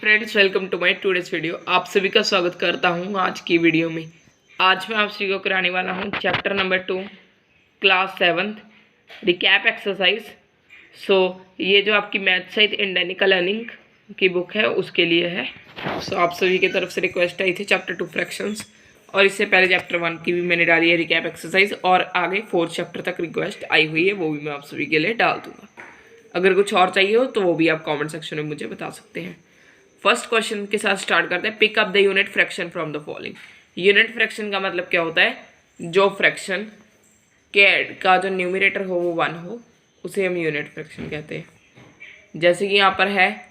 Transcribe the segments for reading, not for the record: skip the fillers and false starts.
Friends, welcome to my today's video. आप सभी का स्वागत करता हूं आज की वीडियो में। आज मैं आप सभी को कराने वाला हूं chapter number 2 class 7 recap exercise. ये जो आपकी मैथ सहित इंडियनिकल लर्निंग की बुक है उसके लिए है। आप सभी की तरफ से रिक्वेस्ट आई थी चैप्टर 2 फ्रैक्शंस, और इससे पहले चैप्टर 1 की भी मैंने डाली है रिकैप एक्सरसाइज, और आगे 4th चैप्टर तक रिक्वेस्ट आई हुई है, वो भी मैं आप सभी के लिए डाल दूंगा। अगर कुछ और चाहिए हो तो वो भी आप कमेंट सेक्शन में मुझे बता सकते हैं। फर्स्ट क्वेश्चन के साथ स्टार्ट करते हैं। Pick up the unit fraction from the following. Unit fraction का मतलब क्या होता है? जो फ्रैक्शन का जो न्यूमरेटर हो वो 1 हो उसे हम यूनिट फ्रैक्शन कहते हैं। जैसे कि यहाँ पर है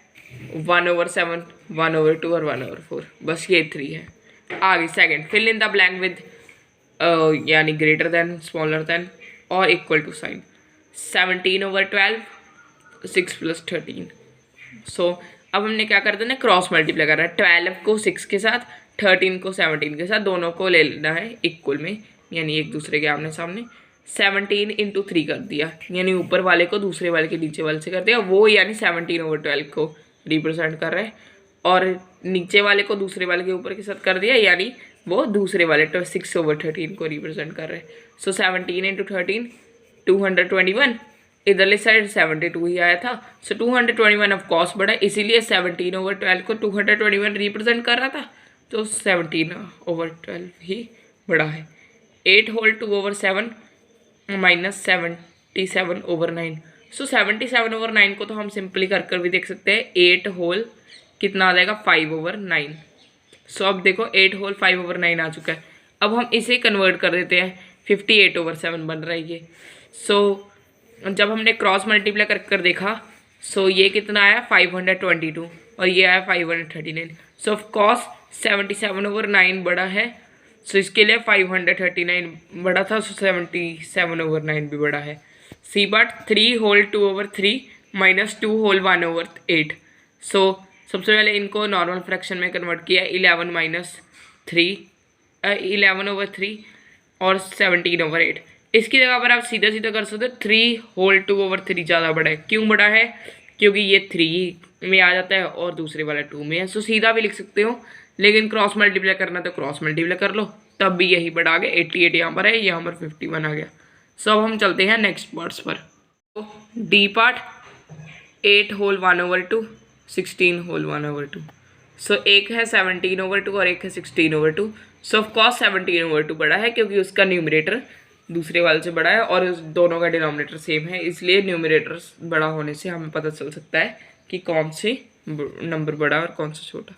1/7, 1/2 और 1/4, बस ये 3 है। आगे second, fill in the blank with यानी ग्रेटर देन, स्मॉलर देन और इक्वल टू साइन। 17/12, 6 + 13। अब हमने क्या कर देना, क्रॉस मल्टीप्लाई कर रहा है। 12 को 6 के साथ, 13 को 17 के साथ, दोनों को ले लेना है इक्वल में, यानी एक दूसरे के आमने सामने। 17 × 3 कर दिया, यानी ऊपर वाले को दूसरे वाले के नीचे वाले से कर दिया, वो यानी 17/12 को रिप्रेजेंट कर रहा है, और नीचे वाले को दूसरे वाले के ऊपर के साथ कर दिया, यानी वो दूसरे वाले 6/13 को रिप्रेजेंट कर रहे हैं। 17 × 13 221, इधरली साइड 72 ही आया था। 221 ऑफ कोर्स बड़ा है, इसीलिए 17/12 को 221 रिप्रेजेंट कर रहा था, तो 17/12 ही बड़ा है। 8 होल 2/7 माइनस 77/9। 77/9 को तो हम सिंपली कर भी देख सकते हैं। 8 होल कितना आ जाएगा, 5/9। अब देखो 8 होल 5/9 आ चुका है। अब हम इसे कन्वर्ट कर देते हैं, 58/7 बन रहा है ये। जब हमने क्रॉस मल्टीप्लाई कर देखा, ये कितना आया 522, और ये आया 539। ऑफ कोर्स 77/9 बड़ा है, इसके लिए 539 बड़ा था, 77/9 भी बड़ा है। सी बात 3 होल 2/3 माइनस 2 होल 1/8। सबसे पहले इनको नॉर्मल फ्रैक्शन में कन्वर्ट किया, 11/3 और 17/8। इसकी जगह पर आप सीधा सीधा कर सकते हो, 3 होल 2/3 ज़्यादा बड़ा है। क्यों बड़ा है? क्योंकि ये 3 में आ जाता है और दूसरे वाला 2 में है। सीधा भी लिख सकते हो, लेकिन क्रॉस मल्टीप्लाई करना तो क्रॉस मल्टीप्लाई कर लो, तब भी यही बड़ा आ गया। 88 यहाँ पर है, यहाँ पर 51 आ गया। अब हम चलते हैं नेक्स्ट पार्ट्स पर। D part, 8 whole 1/2, 16 whole 1/2। एक है 17/2 और एक है 16/2। ऑफकोर्स 17/2 बड़ा है, क्योंकि उसका न्यूमरेटर दूसरे वाले से बड़ा है और दोनों का डिनोमिनेटर सेम है, इसलिए न्यूमरेटर बड़ा होने से हमें पता चल सकता है कि कौन से नंबर बड़ा और कौन सा छोटा।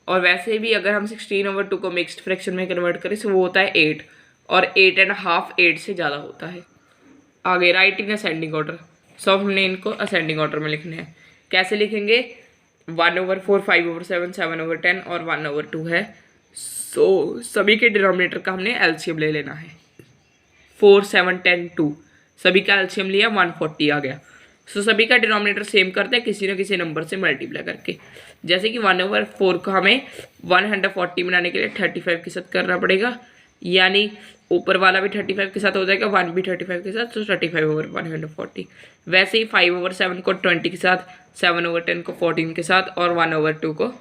और वैसे भी अगर हम 16/2 को मिक्स्ड फ्रैक्शन में कन्वर्ट करें तो वो होता है 8, और 8.5 8 से ज़्यादा होता है। आगे राइट इन असेंडिंग ऑर्डर। हमने इनको असेंडिंग ऑर्डर में लिखने हैं। कैसे लिखेंगे? 1/4, 5/7, 7/10 और 1/2 है। सभी के डिनोमिनेटर का हमने एलसीएम ले लेना है। 4, 7, 10, 2, सभी का एलसीएम लिया, 140 आ गया। सभी का डिनोमिनेटर सेम करते हैं किसी न किसी नंबर से मल्टीप्लाई करके। जैसे कि 1/4 को हमें 140 बनाने के लिए 35 के साथ करना पड़ेगा, यानी ऊपर वाला भी 35 के साथ हो जाएगा, 1 भी 35 के साथ, 35/140। वैसे ही 5/7 को 20 के साथ, 7/10 को 14 के साथ और 1/2 को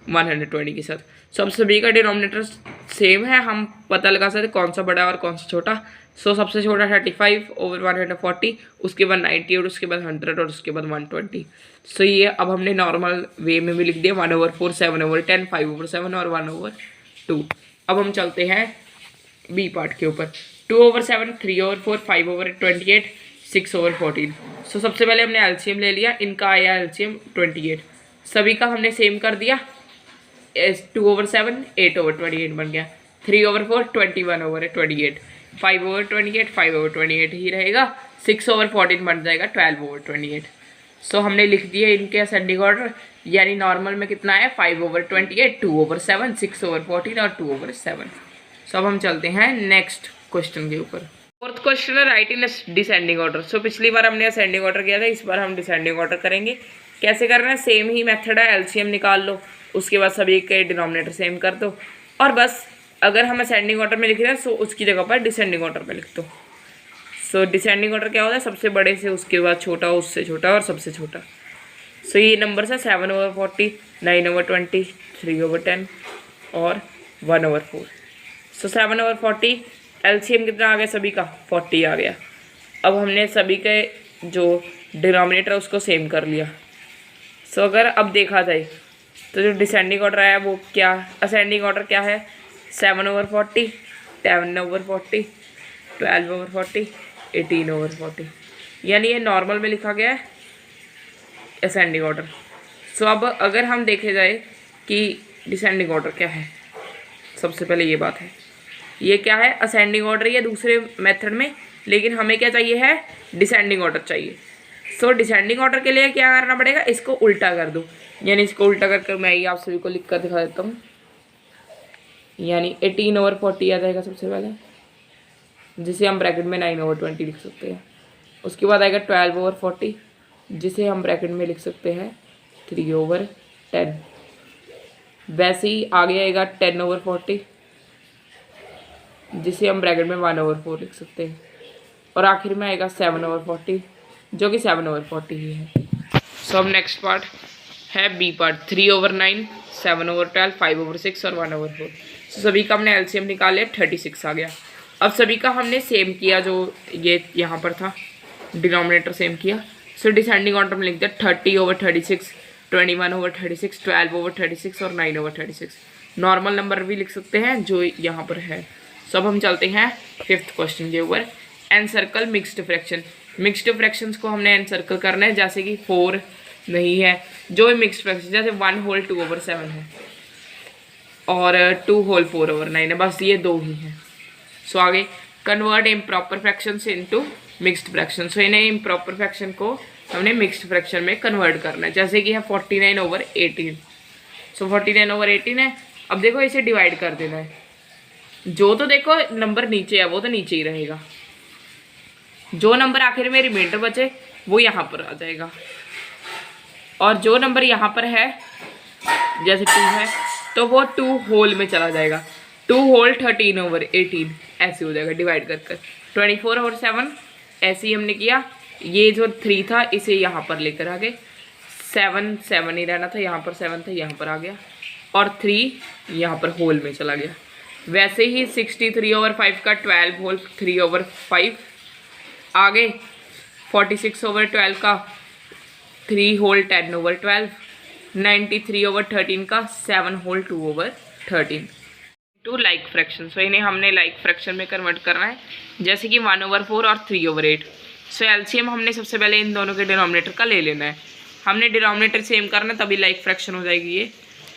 120 के साथ। अब सभी का डिनोमिनेटर सेम है, हम पता लगा सकते कौन सा बड़ा और कौन सा छोटा। सबसे छोटा 35/140, उसके बाद 90 और उसके बाद 100 और उसके बाद 120। ये अब हमने नॉर्मल वे में भी लिख दिया, 1/4, 7/10, 5/7 और 1/2। अब हम चलते हैं बी पार्ट के ऊपर। 2/7, 3/4, 5/28, 6/14। सबसे पहले हमने एलसीएम ले लिया, इनका आया एलसीएम 28। सभी का हमने सेम कर दिया। 2/7 8/28 बन गया, 3/4 21/28, 5/28 5/28 ही रहेगा, 6/14 बन जाएगा 12/28। हमने लिख दिया इनके असेंडिंग ऑर्डर, यानी नॉर्मल में कितना है 5/28, 2/7, 6/14 और 2/7। अब हम चलते हैं नेक्स्ट क्वेश्चन के ऊपर। फोर्थ क्वेश्चन है राइट इन डिसेंडिंग ऑर्डर। पिछली बार हमने असेंडिंग ऑर्डर किया था, इस बार हम डिसेंडिंग ऑर्डर करेंगे। कैसे करना है? सेम ही मेथड है, एलसीएम निकाल लो, उसके बाद सभी के डिनोमिनेटर सेम कर दो, और बस अगर हम असेंडिंग ऑर्डर में लिख रहे हैं उसकी जगह पर डिसेंडिंग ऑर्डर में लिख दो। डिसेंडिंग ऑर्डर क्या होता है? सबसे बड़े से उसके बाद छोटा, उससे छोटा और सबसे छोटा। सो ये नंबर है 7/40, 9/20, 3/10 और 1/4। सो 7/40 एलसीएम कितना आ गया सभी का 40 आ गया। अब हमने सभी के जो डिनोमिनेटर उसको सेम कर लिया। सो अगर अब देखा जाए तो जो डिसेंडिंग ऑर्डर है वो क्या, असेंडिंग ऑर्डर क्या है 7/40, 10/40, 12/40, 18/40, यानी ये नॉर्मल में लिखा गया है असेंडिंग ऑर्डर। सो अब अगर हम देखे जाए कि डिसेंडिंग ऑर्डर क्या है, सबसे पहले ये बात है, ये क्या है असेंडिंग ऑर्डर या दूसरे मेथड में, लेकिन हमें क्या चाहिए है डिसेंडिंग ऑर्डर चाहिए। सो डिसेंडिंग ऑर्डर के लिए क्या करना पड़ेगा, इसको उल्टा कर दो, यानी इसको उल्टा कर मैं ये आप सभी को लिख कर दिखा देता हूँ। यानी 18/40 आ जाएगा सबसे पहले, जिसे हम ब्रैकेट में 9/20 लिख सकते हैं। उसके बाद आएगा 12/40, जिसे हम ब्रैकेट में लिख सकते हैं 3/10। वैसे ही आगे आएगा 10/40, जिसे हम ब्रैकेट में 1/4 लिख सकते हैं। और आखिर में आएगा 7/40, जो कि 7/40 ही है। सो अब नेक्स्ट पार्ट है बी पार्ट, 3/9, 7/12, 5/6 और 1/4। सो सभी का हमने एलसीएम निकाल लिया, 36 आ गया। अब सभी का हमने सेम किया, जो ये यहाँ पर था डिनोमिनेटर सेम किया। सो डिसेंडिंग ऑर्डर में लिख दिया 30/36, 21/36, 12/36 और 9/36। नॉर्मल नंबर भी लिख सकते हैं जो यहाँ पर है। सो अब हम चलते हैं 5th क्वेश्चन के ऊपर, encircle mixed fraction. Mixed fractions को हमने एनसर्कल करना है, जैसे कि 4 नहीं है, जो मिक्स्ड फ्रैक्शन जैसे 1 होल 2/7 है और 2 होल 4/9 है, बस ये दो ही हैं। सो आगे convert improper fractions into mixed fraction. So इन्हें इम्प्रॉपर फ्रैक्शन को हमने मिक्स्ड फ्रैक्शन में कन्वर्ट करना है, जैसे कि है 49/18। सो 49/18 है। अब देखो इसे डिवाइड कर देना है, जो तो देखो नंबर नीचे है वो तो नीचे ही रहेगा, जो नंबर आखिर में रिमाइंडर बचे वो यहाँ पर आ जाएगा, और जो नंबर यहाँ पर है जैसे 2 है तो वो 2 होल में चला जाएगा, 2 होल 13/18 ऐसे हो जाएगा डिवाइड कर कर। 24/7 ऐसे ही हमने किया, ये जो 3 था इसे यहाँ पर लेकर आ गए, 7 ही रहना था, यहाँ पर 7 था, यहाँ पर आ गया, और 3 यहाँ पर होल में चला गया। वैसे ही 63/5 का 12 होल 3/5 आगे, 46/12 का 3 होल 10/12, 93/13 का 7 whole 2/13 to like fraction. So इन्हें हमने लाइक फ्रैक्शन में कन्वर्ट करना है, जैसे कि 1/4 और 3/8। सो एलसीएम हमने सबसे पहले इन दोनों के डिनोमिनेटर का ले लेना है, हमने डिनोमिनेटर सेम करना तभी लाइक फ्रैक्शन हो जाएगी ये।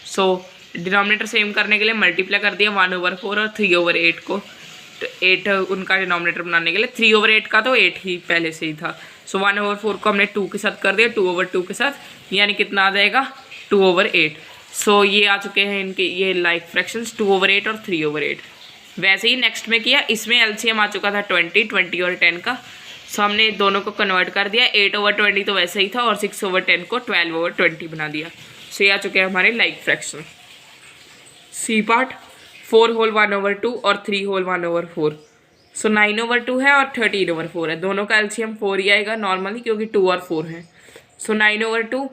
सो डिनोमिनेटर सेम करने के लिए मल्टीप्लाई कर दिया 1/4 और 3/8 को, तो 8 उनका डिनोमिनेटर बनाने के लिए, 3/8 का तो 8 ही पहले से ही था। सो 1/4 को हमने 2 के साथ कर दिया, 2/2 के साथ, यानी कितना आ जाएगा 2/8। सो ये आ चुके हैं इनके ये लाइक फ्रैक्शंस 2/8 और 3/8। वैसे ही नेक्स्ट में किया, इसमें एलसीएम आ चुका था 20 और 10 का। सो हमने दोनों को कन्वर्ट कर दिया, 8/20 तो वैसे ही था और 6/10 को 12/20 बना दिया। सो ये आ चुके हैं हमारे like fraction. C part 4 whole 1/2 और 3 होल 1/4। सो 9/2 है और 13/4 है, दोनों का एलसीएम 4 ही आएगा नॉर्मली, क्योंकि 2 और 4 है। सो 9/2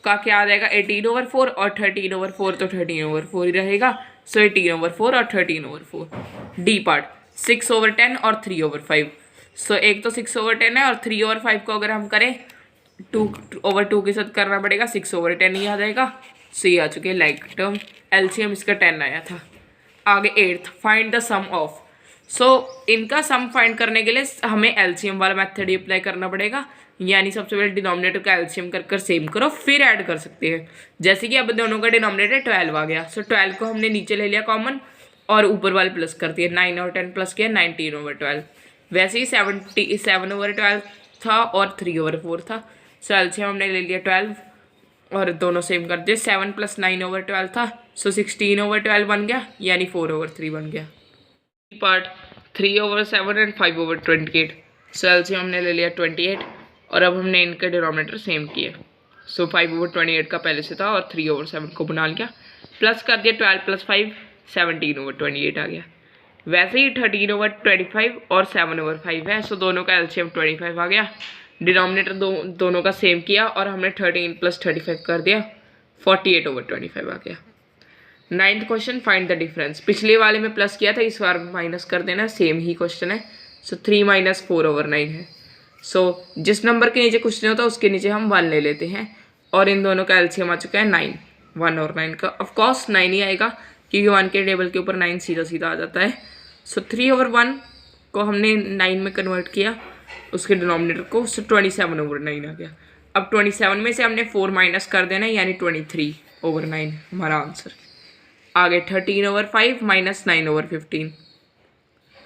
का क्या आ जाएगा 18/4 और 13/4 तो 13/4 ही रहेगा। सो 18/4 और 13/4। डी पार्ट 6/10 और 3/5। सो एक तो 6/10 है और 3/5 को अगर हम करें 2/2 के साथ करना पड़ेगा, 6/10 ही आ जाएगा। सो ये आ चुके हैं लाइक टर्म, एलसीएम इसका 10 आया था। आगे 8th find the sum of. So इनका सम फाइंड करने के लिए हमें एलसीएम वाला मेथड ही अप्लाई करना पड़ेगा, यानी सबसे पहले डिनोमिनेटर का एलसीएम कर कर सेम करो, फिर ऐड कर सकते हैं। जैसे कि अब दोनों का डिनोमिनेटर 12 आ गया, सो 12 को हमने नीचे ले लिया कॉमन और ऊपर वाले प्लस कर दिया, 9 और 10 प्लस किया 19/12। वैसे ही 7/12 था और 3/4 था। सो एलसीएम हमने ले लिया 12 और दोनों सेम कर दिए, 7 + 9/12 था, सो 16/12 बन गया, यानी 4/3 बन गया। Part 3/7 and 5/28। सो एलसीएम हमने ले लिया 28 और अब हमने इनके डिनोमिनेटर सेम किए। सो 5/28 का पहले से था और 3/7 को बना लिया, प्लस कर दिया 12 + 5 17/28 आ गया। वैसे ही 13/25 और 7/5 है, सो दोनों का एलसीएम 25 आ गया, डिनोमिनेटर दोनों का सेम किया और हमने 13 + 35 कर दिया, 48/25 आ गया। 9th question, find the difference. पिछले वाले में प्लस किया था, इस बार माइनस कर देना, सेम ही क्वेश्चन है। सो 3 - 4/9 है। सो जिस नंबर के नीचे क्वेश्चन होता है उसके नीचे हम 1 ले लेते हैं और इन दोनों का एलसीएम आ चुका है 9। 1 और 9 का ऑफकोर्स 9 ही आएगा क्योंकि 1 के टेबल के ऊपर 9 सीधा सीधा आ जाता है। सो 3/1 को हमने 9 में कन्वर्ट किया उसके डिनोमिनेटर को, सो 27/9 आ गया। अब 27 में से हमने 4 माइनस कर देना है यानी 23/9 हमारा आंसर। आगे 13/5 - 9/15।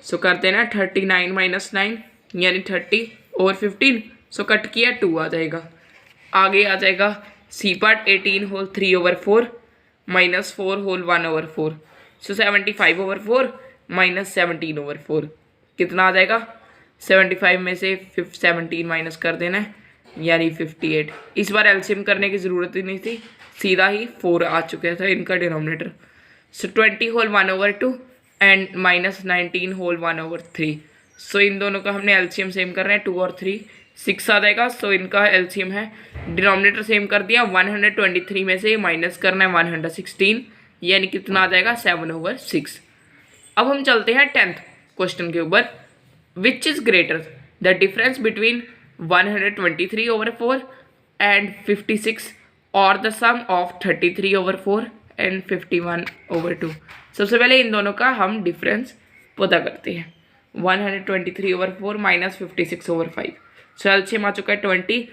सो कर देना 39 - 9 यानी 30/15। सो कट किया 2 आ जाएगा। आगे आ जाएगा सी पार्ट, 18 होल 3/4 - 4 होल 1/4। सो 75/4 - 17/4 कितना आ जाएगा? 75 में से 17 माइनस कर देना है यानी 58। इस बार एलसीएम करने की ज़रूरत ही नहीं थी, सीधा ही 4 आ चुका था इनका denominator. So 20 whole 1/2 and -19 whole 1/3। So इन दोनों का हमने एलसीएम सेम कर रहे हैं, 2 और 3 6 आ जाएगा। सो इनका एलसीएम है, डिनोमिनेटर सेम कर दिया, 123 में से माइनस करना है 116 यानी कितना आ जाएगा? 7/6। अब हम चलते हैं 10th क्वेश्चन के ऊपर। Which is greater the difference between 123/4 and 56 और द सम ऑफ 33/4 एंड 51/2। सबसे पहले इन दोनों का हम डिफरेंस पता करते हैं। 123/4 - 56/5। सो एलसीएम आ चुका है 20।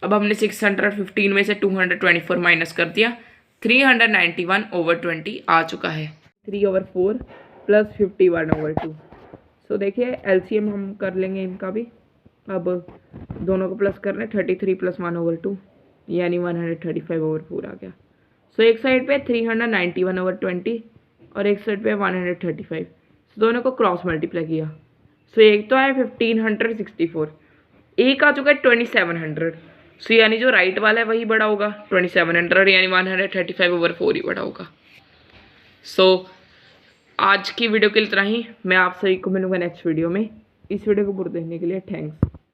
अब हमने 615 में से 224 माइनस कर दिया, 391/20 आ चुका है। 3/4 + 51/2। सो देखिए एलसीएम हम कर लेंगे इनका भी। अब दोनों को प्लस करना है, 33 + 1/2 यानी 135/4 आ गया। सो एक साइड पे 391/20 और एक साइड पे 135। सो दोनों को क्रॉस मल्टीप्लाई किया। सो एक तो है 1564, एक आ चुका है 2700। सो यानी जो राइट वाला है वही बड़ा होगा, 2700 यानी 135/4 ही बड़ा होगा। सो आज की वीडियो के लिए इतना ही। मैं आप सभी को मिलूंगा नेक्स्ट वीडियो में। इस वीडियो को पूरा देखने के लिए थैंक्स।